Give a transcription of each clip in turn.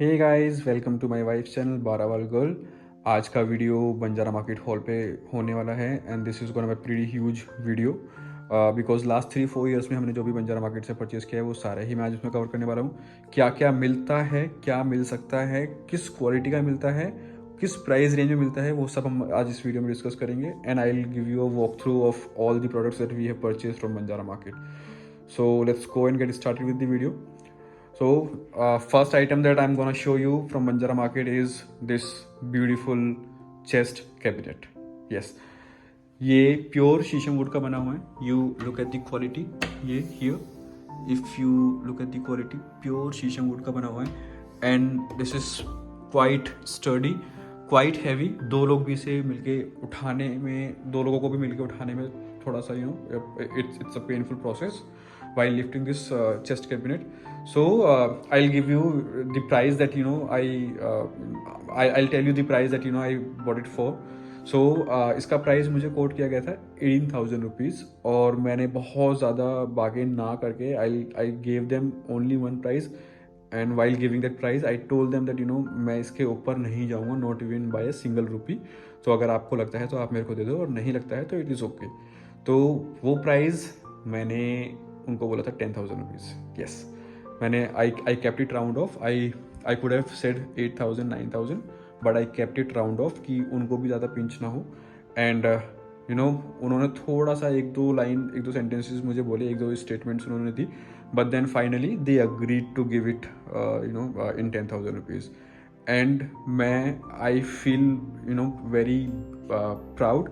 Hey guys, welcome to my wife channel बारावाल girl. आज का वीडियो बंजारा मार्केट हॉल पे होने वाला है and this is gonna be pretty huge video because last 3-4 years में हमने जो भी बंजारा मार्केट से परचेज़ किया है वो सारा ही मैं आज उसमें कवर करने वाला हूँ। क्या क्या मिलता है, क्या मिल सकता है, किस क्वालिटी का मिलता है, किस प्राइस रेंज में मिलता है, वो सब हम आज इस वीडियो में डिस्कस करेंगे and I will give you a walk through of all the products that we have purchase from Banjara market. So let's go and get started with the video. So, first item that I'm gonna show you from Banjara Market is this beautiful chest cabinet. Yes, ये pure sheesham wood का बना हुआ है। You look at the quality, ये here if you look at the quality, pure sheesham wood का बना हुआ है and this is quite sturdy, quite heavy. दो लोग भी इसे मिलके उठाने में, दो लोगों को भी मिलके उठाने में थोड़ा सा it's a painful process while lifting this chest cabinet. So I'll give you the price that I'll tell you the price that I bought it for. So इसका प्राइस मुझे कोट किया गया था 18,000 रुपीज़ और मैंने बहुत ज़्यादा बार्गेन ना करके I gave them only one price and while giving that price I told them that मैं इसके ऊपर नहीं जाऊँगा, not even by single rupee. तो अगर आपको लगता है तो आप मेरे को दे दो और नहीं लगता है तो इट इज़ ओके। तो वो प्राइस मैंने उनको बोला था 10,000 रुपीज़। यस, मैंने I kept it round of. I could have said 8,000 9,000 but I kept it round of कि उनको भी ज़्यादा पिंच ना हो। एंड उन्होंने थोड़ा सा एक दो सेंटेंसेस मुझे बोले, एक दो स्टेटमेंट्स उन्होंने दी, but then finally they agreed to give it in 10,000 rupees. And मैं आई फील वेरी प्राउड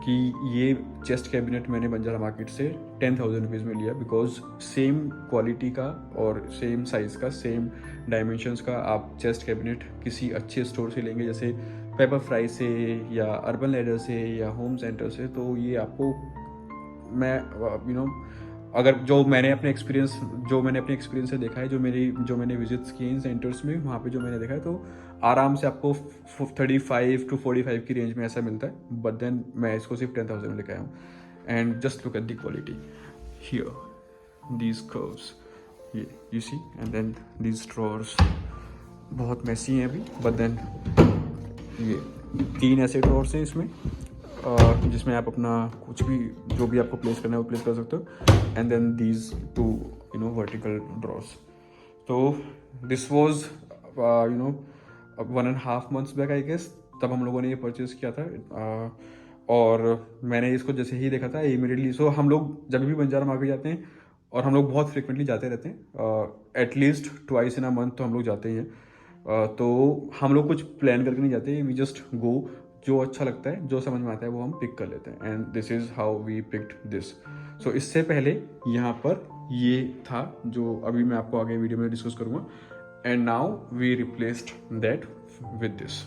कि ये चेस्ट कैबिनेट मैंने बंजारा मार्केट से 10,000 रुपीज़ में लिया बिकॉज सेम क्वालिटी का और सेम साइज़ का, सेम डायमेंशंस का आप चेस्ट कैबिनेट किसी अच्छे स्टोर से लेंगे, जैसे पेपर फ्राई से या अर्बन लैडर से या होम सेंटर से, तो ये आपको मैं अगर जो मैंने अपने एक्सपीरियंस से देखा है, जो मैंने विजिट्स किए इन सेंटर्स में, वहाँ पे जो मैंने देखा है, तो आराम से आपको 35 to 45 की रेंज में ऐसा मिलता है। बट देन मैं इसको सिर्फ 10,000 में लेकर आया हूँ and just look at the quality here, these curves, ये you see, and then these drawers बहुत मैसी हैं अभी, बट देन ये 3 ऐसे ड्रॉर्स हैं इसमें जिसमें आप अपना कुछ भी, जो भी आपको प्लेस करना है वो प्लेस कर सकते हो। And then these 2 vertical drawers. तो this was 1.5 months back I guess, तब हम लोगों ने ये परचेज़ किया था। और मैंने इसको जैसे ही देखा था इमीडिएटली, सो हम लोग जब भी बंजारा मार्केट जाते हैं, और हम लोग बहुत फ्रिक्वेंटली जाते रहते हैं, at least twice in a month तो हम लोग जाते ही हैं। तो हम लोग कुछ प्लान करके नहीं जाते, वी जस्ट गो, जो अच्छा लगता है, जो समझ में आता है वो हम पिक कर लेते हैं and this is how we picked this. So इससे पहले यहाँ पर ये था जो अभी मैं आपको आगे वीडियो में डिस्कस करूँगा, and now we replaced that with this.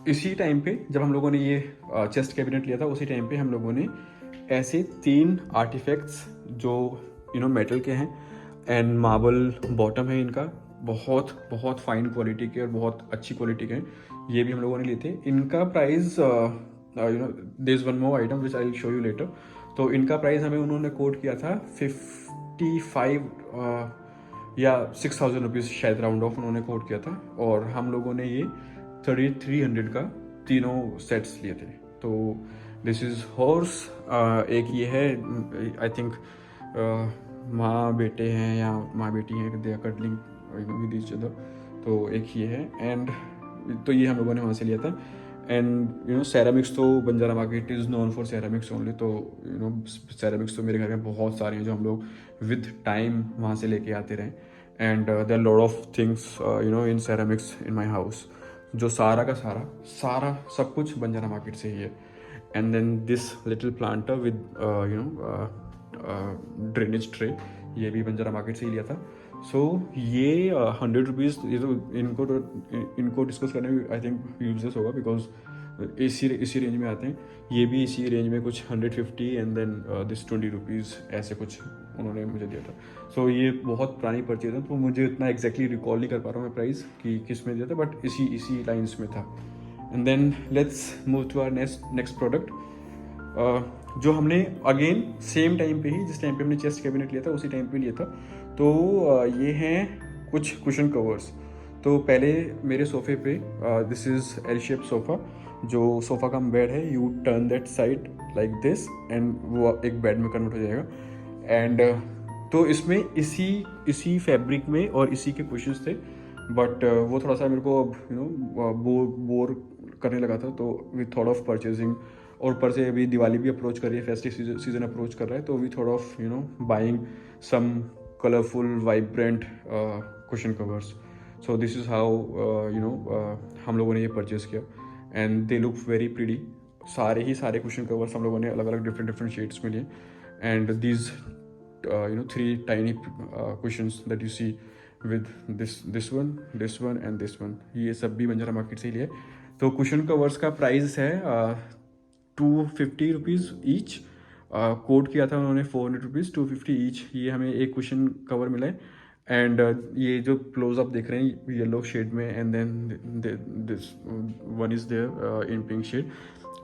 इसी टाइम पे जब हम लोगों ने ये चेस्ट कैबिनेट लिया था, उसी टाइम पे हम लोगों ने ऐसे 3 आर्टिफैक्ट्स जो मेटल के हैं एंड मार्बल बॉटम है इनका, बहुत बहुत फाइन क्वालिटी के और बहुत अच्छी क्वालिटी के हैं, ये भी हम लोगों ने लिए थे। इनका price there is one more item which I will show you later. तो इनका प्राइस हमें उन्होंने कोट किया था 55 या 6,000 रुपीज़ शायद, राउंड ऑफ उन्होंने कोट किया था, और हम लोगों ने ये 3,300 का तीनों सेट्स लिए थे। तो दिस इज़ हॉर्स, एक ये है, आई थिंक माँ बेटे हैं या माँ बेटी हैं, they are cuddling with each other, तो एक ये है। एंड तो ये हम लोगों ने वहाँ से लिया था। एंड सेरामिक्स तो Banjara market is known for ceramics only, तो सेरामिक्स तो मेरे घर में बहुत सारे हैं जो हम लोग विद टाइम वहाँ से लेके आते रहे। And there lot of things in ceramics in my house, जो सारा का सारा सब कुछ बंजारा मार्केट से ही है। And then this little planter with drainage tray, ये भी बंजारा मार्केट से ही लिया था। सो ये 100 रुपीज़, ये तो इनको डिस्कस करने में आई थिंक यूजलेस होगा बिकॉज इसी रेंज में आते हैं। ये भी इसी रेंज में कुछ 150 एंड देन दिस 20 रुपीज़ ऐसे कुछ उन्होंने मुझे दिया था। सो ये बहुत पुरानी परचेज है, तो मुझे इतना एग्जैक्टली रिकॉल नहीं कर पा रहा हूँ मैं प्राइस कि किस में दिया था, बट इसी लाइन्स में था। And then let's move to our next product, जो हमने अगेन सेम टाइम पे ही, जिस टाइम पे हमने चेस्ट कैबिनेट लिया था उसी टाइम पे लिया था। तो ये हैं कुछ कुशन कवर्स। तो पहले मेरे सोफ़े पे this is L shape sofa, जो सोफ़ा कम बेड है, U turn that side like this and वो एक बेड में कन्वर्ट हो जाएगा। एंड तो इसमें इसी इसी फैब्रिक में और इसी के कुशन्स थे, बट वो थोड़ा सा मेरे को अब बोर करने लगा था, तो वी थॉट ऑफ परचेजिंग। और ऊपर से अभी दिवाली भी अप्रोच कर रही है, फेस्टिव सीजन अप्रोच कर रहा है, तो we thought of buying some colourful vibrant cushion covers. So this is how हम लोगों ने ये परचेज़ किया and they look very pretty. सारे कुशन कवर्स हम लोगों ने अलग अलग डिफरेंट शेड्स में लिए and these 3 tiny cushions that you see with this one and this one, ये सब भी बंजारा मार्केट से ही लिए। तो कुशन कवर्स का प्राइस है 250 रुपीज़ ईच। कोड किया था उन्होंने 400 रुपीज़, 250 ईच। ये हमें एक कुशन कवर मिला है एंड ये जो क्लोज अप देख रहे हैं येलो शेड में and then this one is there in pink shade,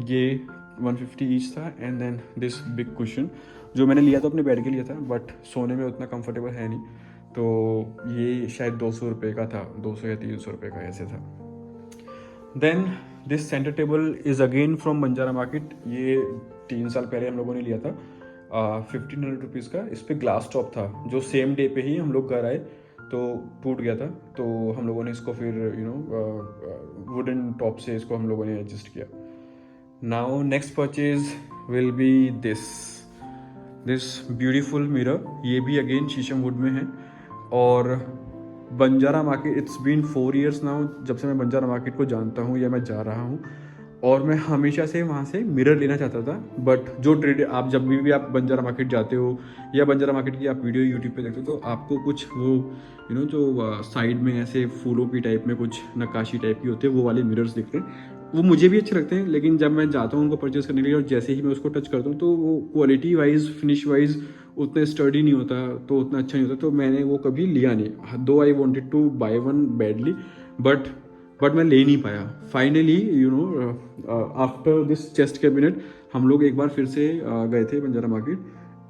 ये 150 ईच था। And then this big cushion जो मैंने लिया तो अपने बेड के लिए था, बट सोने में उतना कंफर्टेबल है नहीं, तो ये शायद 200 रुपये का था, 200 या 300 रुपये का ऐसे था। Then this centre table is again from Banjara market. ये 3 साल पहले हम लोगों ने लिया था 1500 रुपीज़ का। इस पर ग्लास टॉप था, जो सेम डे पे ही हम लोग घर आए तो टूट गया था, तो हम लोगों ने इसको फिर वुडन टॉप से इसको हम लोगों ने एडजस्ट किया। Now next purchase will be this beautiful mirror. ये भी अगेन शीशम वुड में है और Banjara market, it's been 4 years now जब से मैं बंजारा मार्केट को जानता हूँ या मैं जा रहा हूँ, और मैं हमेशा से वहाँ से मिरर लेना चाहता था। बट जो ट्रेड आप जब भी आप बंजारा मार्केट जाते हो या बंजारा मार्केट की आप वीडियो यूट्यूब पे देखते हो, तो आपको कुछ वो जो साइड में ऐसे फूलों की टाइप में कुछ नक्काशी टाइप की होती है, वो वाले मिरर्स दिखते हैं। वो मुझे भी अच्छे लगते हैं, लेकिन जब मैं जाता हूँ उनको परचेस करने के लिए और जैसे ही मैं उसको टच करता हूँ तो वो क्वालिटी वाइज फिनिश वाइज उतना स्टर्डी नहीं होता, तो उतना अच्छा नहीं होता, तो मैंने वो कभी लिया नहीं। Though I wanted to buy one badly, but मैं ले नहीं पाया। Finally after this chest cabinet हम लोग एक बार फिर से गए थे Banjara market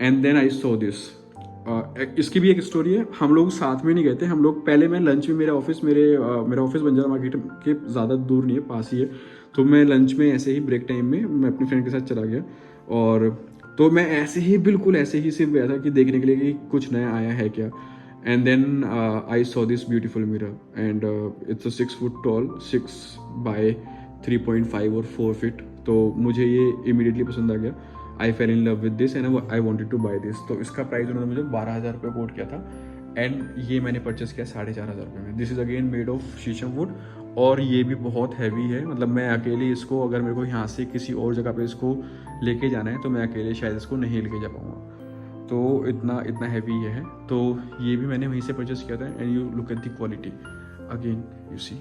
and then I saw this. इसकी भी एक स्टोरी है। हम लोग साथ में नहीं गए थे, हम लोग पहले मैं लंच में मेरा ऑफिस बंजारा मार्केट के ज़्यादा दूर नहीं है, पास ही है, तो मैं लंच में ऐसे ही ब्रेक टाइम में मैं अपने फ्रेंड के साथ चला गया और तो मैं ऐसे ही बिल्कुल ऐसे ही सिर्फ गया था कि देखने के लिए कि कुछ नया आया है क्या। And then I saw this beautiful mirror and it's a 6 foot tall, 6 by 3.5 और 4 feet। तो मुझे ये इमीडिएटली पसंद आ गया। I fell in love with this and I wanted to buy this. तो इसका प्राइस उन्होंने मुझे 12,000 रुपये कोट किया था एंड ये मैंने परचेस किया 4,500 रुपये में। This is again made of शीशम वुड और ये भी बहुत हैवी है। मतलब मैं अकेले इसको, अगर मेरे को यहाँ से किसी और जगह पे इसको लेके जाना है तो मैं अकेले शायद इसको नहीं लेके जा पाऊँगा, तो इतना हैवी ये है। तो ये भी मैंने वहीं से परचेस किया था and you look at the quality again, you see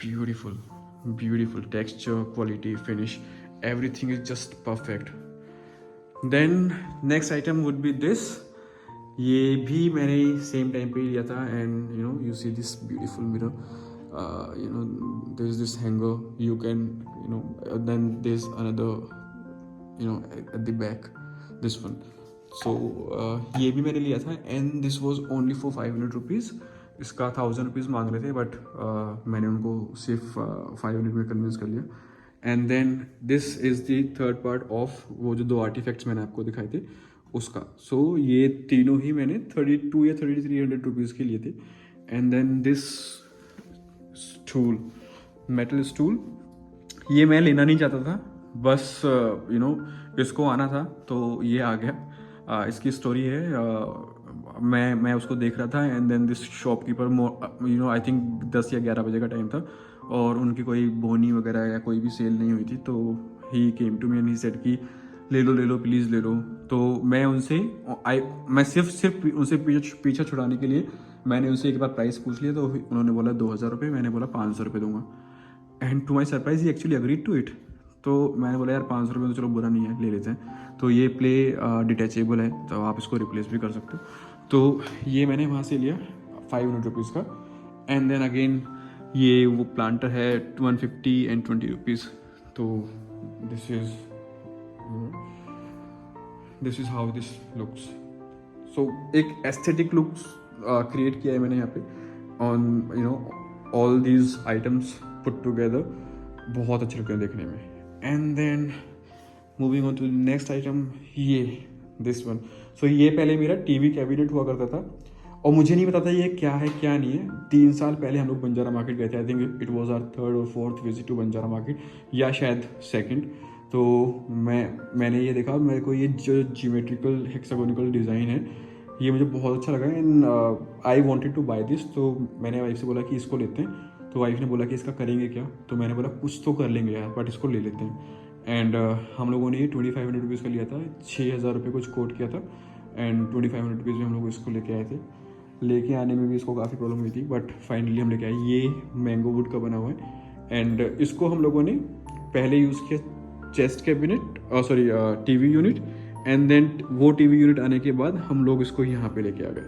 beautiful texture, quality, finish, everything is just perfect. Then next item would be this। ये भी मैंने सेम टाइम पे लिया था and you see this beautiful mirror, there is this hanger, you can then there's another at the back, this one। so ये भी मैंने लिया था and this was only for 500 rupees। इसका 1000 रुपीज़ मांग रहे थे, बट मैंने उनको सिर्फ 500 में कन्विंस कर लिया। And then this is the third part of वो जो 2 आर्टिफैक्ट्स मैंने आपको दिखाए थे उसका। सो ये तीनों ही मैंने 32 या 3300 रुपीज़ के लिए थे। And then this stool, metal stool, ये मैं लेना नहीं चाहता था, बस इसको आना था तो ये आ गया। इसकी स्टोरी है, मैं उसको देख रहा था and then this shopkeeper I think 10 या 11 बजे का टाइम था और उनकी कोई बोनी वगैरह या कोई भी सेल नहीं हुई थी, तो he came to me and he said कि ले लो प्लीज़ ले लो। तो मैं सिर्फ उनसे पीछा छुड़ाने के लिए मैंने उनसे एक बार प्राइस पूछ लिया, तो उन्होंने बोला 2,000 रुपये, मैंने बोला 500 रुपये दूंगा। And to my surprise he actually agreed to it. तो मैंने बोला यार 500 रुपये तो चलो बुरा नहीं है, ले लेते हैं। तो ये प्ले डिटैचेबल है, तो आप इसको रिप्लेस भी कर सकते हो। तो ये मैंने वहाँ से लिया 500 रुपीज़ का। एंड देन अगेन ये वो प्लांटर है 150 एंड 20 रुपीज़। तो this is how this looks. So एक एस्थेटिक लुक्स क्रिएट किया है मैंने यहाँ पे। On all these items put together बहुत अच्छे लगते हैं देखने में. And then moving on to next item, ये दिस वन. सो ये पहले मेरा टीवी कैबिनेट हुआ करता था और मुझे नहीं पता था ये क्या है क्या नहीं है. 3 साल पहले हम लोग बंजारा मार्केट गए थे. I think it was our 3rd और 4th visit to Banjara market, या शायद 2nd. तो मैंने ये देखा, मेरे को ये जो जियोमेट्रिकल हेक्सागोनिकल डिज़ाइन है ये मुझे बहुत अच्छा लगा and I wanted to buy this. तो मैंने वाइफ से बोला कि इसको लेते हैं. तो वाइफ ने बोला कि इसका करेंगे क्या, तो मैंने बोला कुछ तो कर लेंगे यार, बट इसको ले लेते हैं. एंड हम लोगों ने ये 2500 रुपीज़ का लिया था. 6000 रुपये कुछ कोट किया था एंड 2500 रुपीज़ में हम लोग इसको लेके आए थे. लेके आने में भी इसको काफ़ी प्रॉब्लम हुई थी, बट फाइनली हम लेके आए. ये मैंगो वुड का बना हुआ है एंड इसको हम लोगों ने पहले यूज़ किया chest cabinet, sorry TV unit. And then वो टीवी यूनिट आने के बाद हम लोग इसको यहाँ पे लेके आ गए.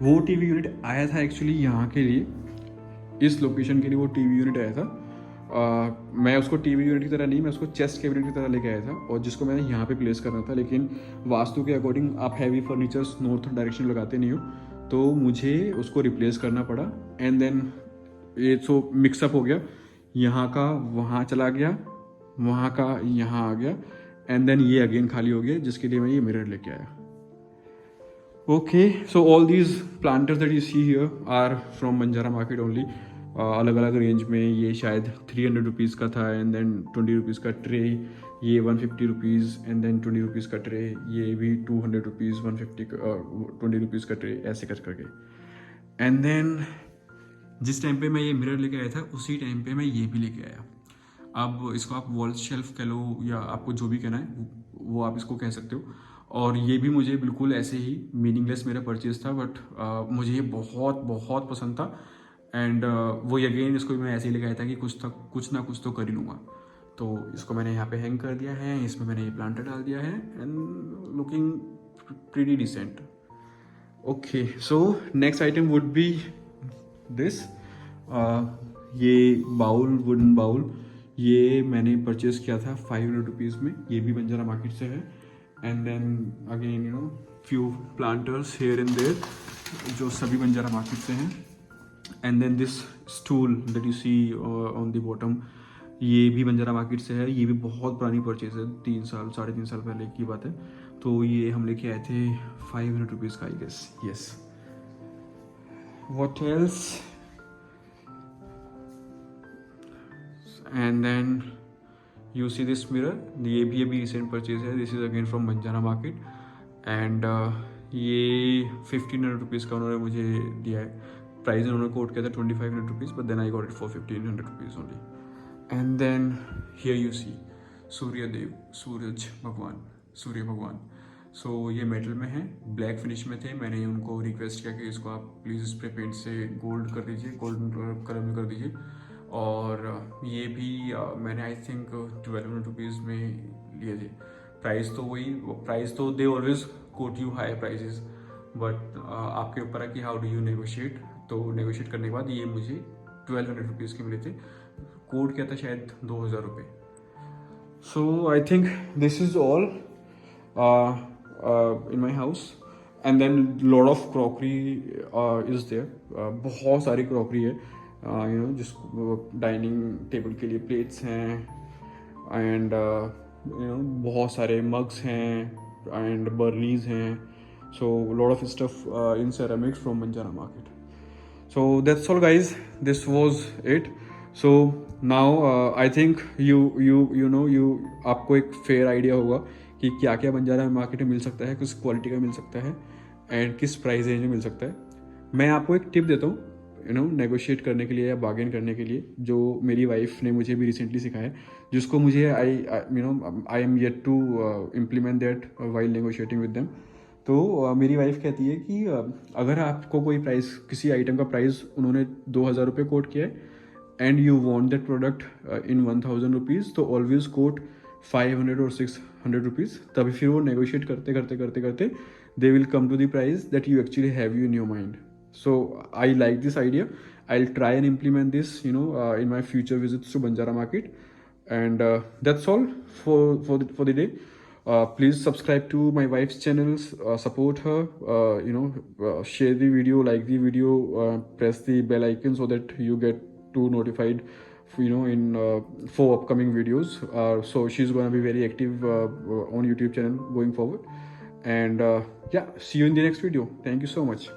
वो टीवी यूनिट आया था एक्चुअली यहाँ के लिए, इस लोकेशन के लिए वो टीवी यूनिट आया था. मैं उसको टीवी यूनिट की तरह नहीं, मैं उसको चेस्ट कैबिनेट की तरह लेके आया था और जिसको मैंने यहाँ पे प्लेस करना था. लेकिन वास्तु के अकॉर्डिंग आप हैवी फर्नीचर्स नॉर्थ डायरेक्शन लगाते नहीं हो, तो मुझे उसको रिप्लेस करना पड़ा. एंड देन ये सो मिक्सअप हो गया, यहाँ का वहाँ चला गया, वहाँ का यहाँ आ गया. एंड देन ये अगेन खाली हो गया, जिसके लिए मैं ये मिरर लेके आया. Okay, so all these planters that you see here are from Banjara market only. अलग अलग रेंज में. ये शायद 300 रुपीज़ का था एंड देन 20 रुपीज़ का ट्रे. ये 150 रुपीज़ एंड देन 20 रुपीज़ का ट्रे. ये भी 200 रुपीज़, 150 20 रुपीज़ का ट्रे, ऐसे कर करके. एंड देन जिस टाइम पे मैं ये मिरर लेके आया था उसी टाइम पे मैं ये भी लेके आया. अब इसको आप वॉल शेल्फ कह लो या आपको जो भी कहना है वो आप इसको कह सकते हो. और ये भी मुझे बिल्कुल ऐसे ही मीनिंगलेस मेरा परचेज था, बट मुझे ये बहुत बहुत पसंद था. एंड वो अगेन इसको भी मैं ऐसे ही लेके आया था कि कुछ ना कुछ तो कर ही लूँगा. तो इसको मैंने यहाँ पे हैंग कर दिया है, इसमें मैंने ये प्लांटर डाल दिया है and looking pretty decent. Okay, so next item would be this. ये बाउल, वुडन बाउल, ये मैंने परचेज किया था 500 रुपीज़ में. ये भी बंजारा मार्केट से है. And then again few planters here and there जो सभी बंजारा मार्केट से हैं. And then this stool that you see on the bottom, ये भी बंजारा मार्केट से है. ये भी बहुत पुरानी परचेज है, 3 साल 3.5 साल पहले की बात है. तो ये हम लेके आए थे 500 रुपीज़ का, I guess. Yes, what else. And then you see this mirror, ये भी अभी रिसेंट परचेज है. This is again from Banjara market and ये 1500 रुपीज़ का उन्होंने मुझे दिया है. प्राइस उन्होंने कोट किया था 2500 rupees, but then I got it for 1500 rupees only. And then here you see Suryadev, सूरज भगवान, सूर्य भगवान. सो ये मेटल में है, ब्लैक फिनिश में थे. मैंने उनको रिक्वेस्ट किया कि इसको आप प्लीज़ स्प्रे पेंट से गोल्ड कर दीजिए, गोल्डन कलर में कर दीजिए. और ये भी मैंने आई थिंक 1200 रुपीज़ में लिए थे. प्राइस तो वही, प्राइस तो they always quote you high prices, but आपके ऊपर है कि हाउ डू यू नेगोशिएट. तो नेगोशिएट करने के बाद ये मुझे 1200 रुपीज़ के मिले थे. कोड क्या था शायद 2000 रुपये. So I think this is all in my house. And then lot of crockery is there. बहुत सारी क्रॉकरी है, जिसको डाइनिंग टेबल के लिए प्लेट्स हैं एंड बहुत सारे मग्स हैं एंड बर्नीज हैं. So lot of stuff in ceramics from Banjara market. So that's all guys, this was it. So now I think you know आपको एक फेयर आइडिया होगा कि क्या क्या बंजारा मार्केट में मिल सकता है, किस क्वालिटी का मिल सकता है एंड किस प्राइस रेंज में मिल सकता है. मैं आपको एक टिप देता हूँ नेगोशिएट करने के लिए या बार्गेन करने के लिए, जो मेरी वाइफ ने मुझे भी रिसेंटली सिखाया है, जिसको मुझे I am yet to implement that while negotiating with them. तो मेरी वाइफ कहती है कि अगर आपको कोई प्राइस, किसी आइटम का प्राइस उन्होंने 2000 रुपये कोट किया है and you want that product in 1000 rupees, तो ऑलवेज कोट 500 और 600 रुपीज़. तभी फिर वो नेगोशिएट करते करते करते करते they will come to the price that you actually have you in your mind. So I like this idea. I will try and implement this in my future visits to Banjara Market. And that's all for the day. Please subscribe to my wife's channels, support her, share the video, like the video, press the bell icon so that you get to notified in 4 upcoming videos. So she's going to be very active on YouTube channel going forward. And yeah, see you in the next video. Thank you so much.